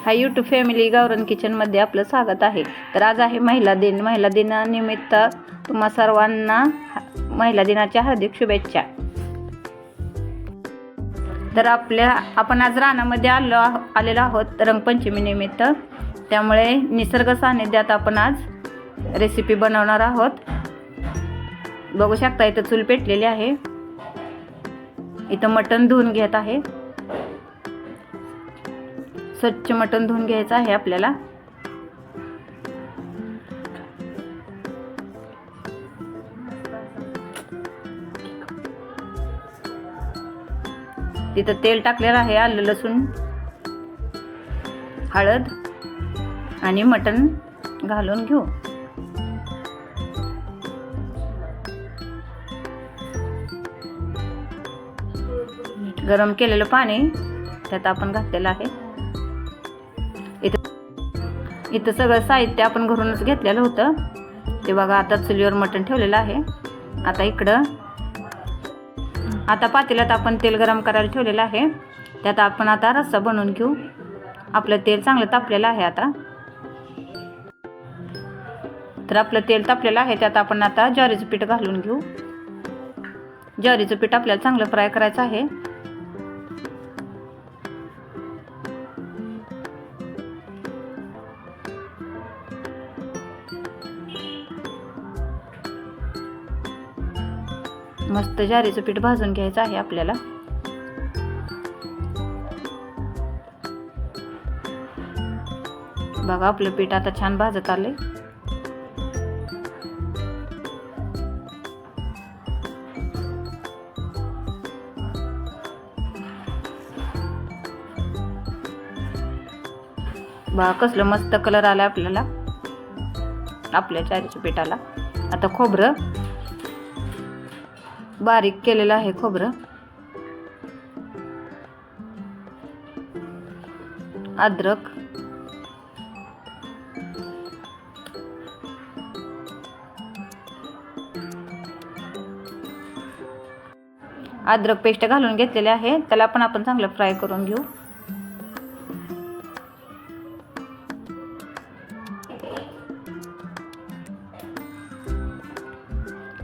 Hi YouTube family, गावरान किचनमध्ये आपलं स्वागत आहे। तर आज आहे महिला दिन। महिला दिनानिमित्त तुम्हा सर्वांना महिला दिनाच्या हार्दिक शुभेच्छा। तर आपण आज रानामध्ये आलेलो आहोत रंगपंचमी निमित्त, त्यामुळे निसर्ग सानिध्यात आपण आज रेसिपी बनवणार आहोत। बघू शकता इथं चूल पेटलेली आहे। इथं मटण धुवून घेत आहे। स्वच्छ मटण धुवून घ्यायचं आहे आपल्याला। तिथं तेल टाकलेलं आहे, आलं लसूण हळद आणि मटण घालून घेऊ। गरम केलेलं पाणी त्यात आपण घातलेलं आहे। इथं सगळं साहित्य आपण घरूनच घेतलेलं होतं ते बघा। आता चुलीवर मटण ठेवलेलं आहे। आता पातेल्यात आपण तेल गरम करायला ठेवलेलं आहे। त्यात आपण आता रस्सा बनवून घेऊ। आपलं तेल चांगलं तापलेलं आहे आता। तर आपलं तेल तापलेलं आहे, त्यात आपण आता ज्वारीचं पीठ घालून घेऊ। ज्वारीचं पीठ आपल्याला चांगलं फ्राय करायचं आहे। मस्त ज्वारीचं पीठ भाजून घ्यायचं आहे आपल्याला। बघा आपलं पीठ आता छान भाजत आले। बघा कसलं मस्त कलर आला आपल्याला आपल्या ज्वारीच्या पिठाला। आता खोबरं बारीक केलेलं आहे। खोबरं, अद्रक, पेस्ट घालून घेतलेले आहे। त्याला पण आपण चांगलं फ्राय करून घेऊ।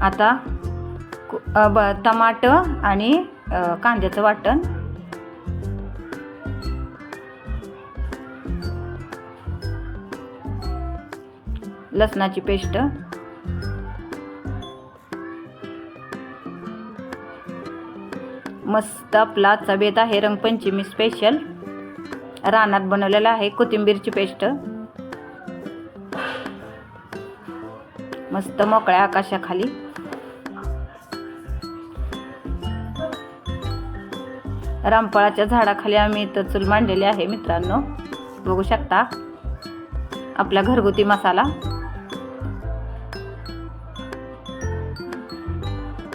आता टमाटर आणि कांद्याचं वाटण, लसणाची पेस्ट, मस्त आपला आजचा बेत आहे रंगपंचमी स्पेशल। रानात बनवलेला आहे। कोथिंबीरची पेस्ट, मस्त मोकळ्या आकाशाखाली रामफळाच्या झाडाखाली आम्ही इथं चूल मांडलेली आहे मित्रांनो। बघू शकता आपला घरगुती मसाला।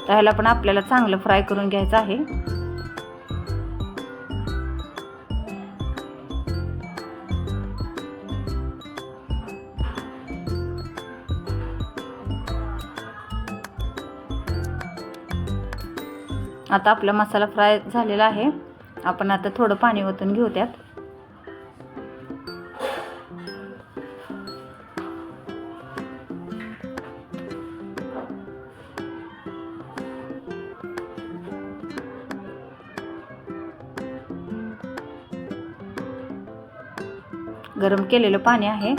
त्याला पण आपल्याला चांगलं फ्राय करून घ्यायचं आहे। आता आपला मसाला फ्राय झालेला आहे। आपण आता थोडं पाणी ओतून घेऊ त्यात। गरम केलेलं पाणी आहे।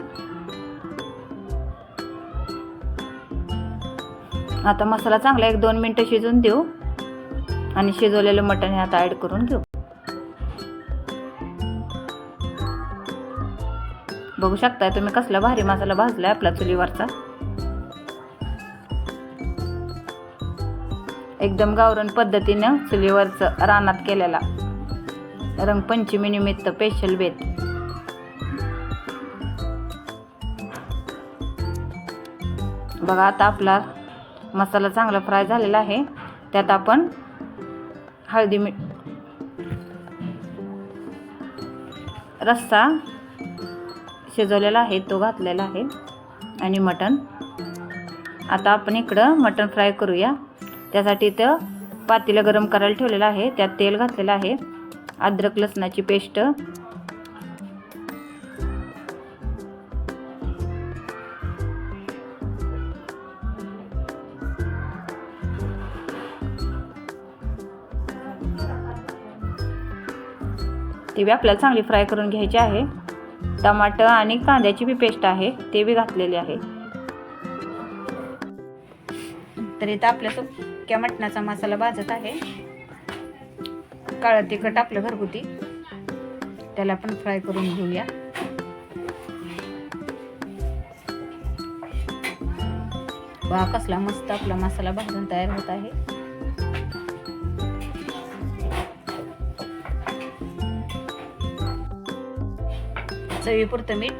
आता मसाला चांगला 1-2 मिनिटं शिजून देऊ आणि शिजवलेलं मटण हे आता ऍड करून घेऊ। बघू शकता तुम्ही कसला भारी मसाला भाजलाय आपला चुलीवरचा। एकदम गावरान पद्धतीनं चुलीवरचं रानात केलेला रंगपंचमी निमित्त स्पेशल बेत। बघा आता आपला मसाला चांगला फ्राय झालेला आहे। त्यात आपण हळदी, मीठ, रस्सा शिजवलेला आहे तो घातलेला आहे आणि मटण। आता आपण इकडं मटण फ्राय करूया। त्यासाठी इथं पातेलं गरम करायला ठेवलेलं आहे। त्यात तेल घातलेलं आहे। अद्रक लसणाची पेस्ट, ती बी आपल्याला चांगली फ्राय करून घ्यायची आहे. टमाटर आणि कांद्याची बी पेस्ट आहे ते बी घातलेली आहे. तर इथं आपल्या सुक्या मटणाचा मसाला भाजत आहे. काळं तिखट आपलं घरगुती, त्याला पण फ्राय करून घेऊया. बघा कसला मस्त आपला मसाला भाजून तयार होत आहे. चवीपुरतं मीठ,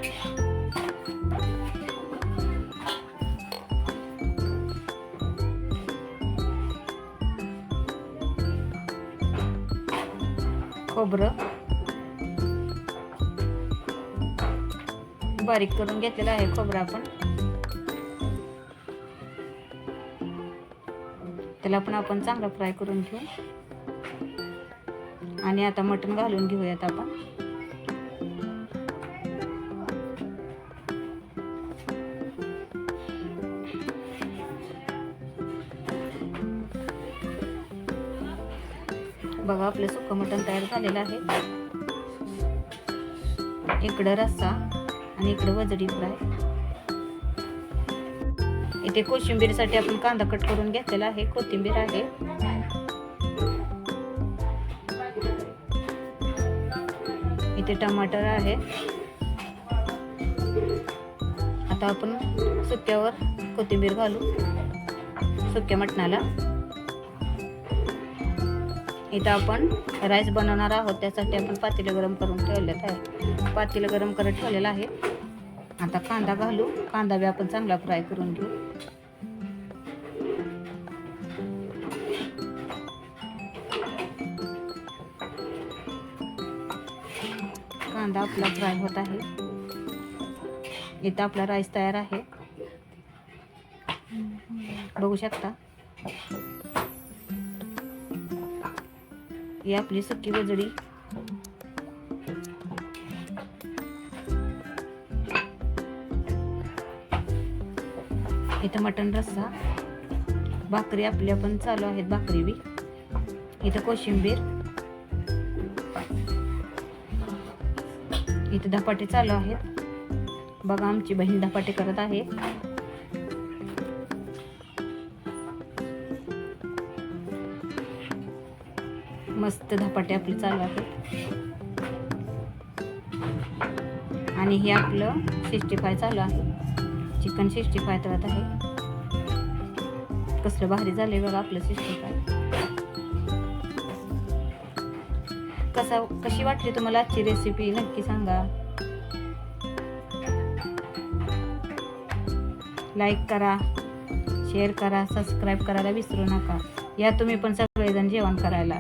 खोबरं बारीक करून घेतलेलं आहे. खोबरं आपण त्याला पण आपण चांगलं फ्राय करून घेऊ. आणि आता मटण घालून घेऊयात आपण. बघा आपलं सुक्कं मटण तयार झालेलं आहे. इकडं रस्सा आणि इकडं वजडी फ्राय. इथे कोशिंबीरसाठी आपण कांदा कट करून घेतलेला आहे. कोथिंबीर आहे. इथे टमाटर आहे. आता आपण सुक्यावर कोथिंबीर घालू सुक्या मटणाला. इथं आपण राईस बनवणार आहोत, त्यासाठी आपण पातेलं गरम करून ठेवलेलं आहे. पातेलं गरम करत ठेवलेलं आहे. आता कांदा घालू. कांदा बी आपण चांगला फ्राय करून घेऊ. कांदा आपला फ्राय होत आहे. इथं आपला राईस तयार आहे, बघू शकता. ही आपली सुकी वजडी. इथं मटण रस्सा. भाकरी आपल्या पण चालू आहेत, भाकरी बी. इथं कोशिंबीर. इथं धपाटे चालू आहेत. बघा आमची बहीण धपाटे करत आहे. मस्त धपाटे आपले चालू आहेत. आणि हे आपलं 65 चालू आहे. चिकन 65 तळत आहे. कसलं भारी झालंय बघा आपलं 65. कशी वाटली तुम्हाला आजची रेसिपी नक्की सांगा. लाईक करा, शेअर करा, सबस्क्राईब करायला विसरू नका. या तुम्ही पण सगळेजण जेवण करायला.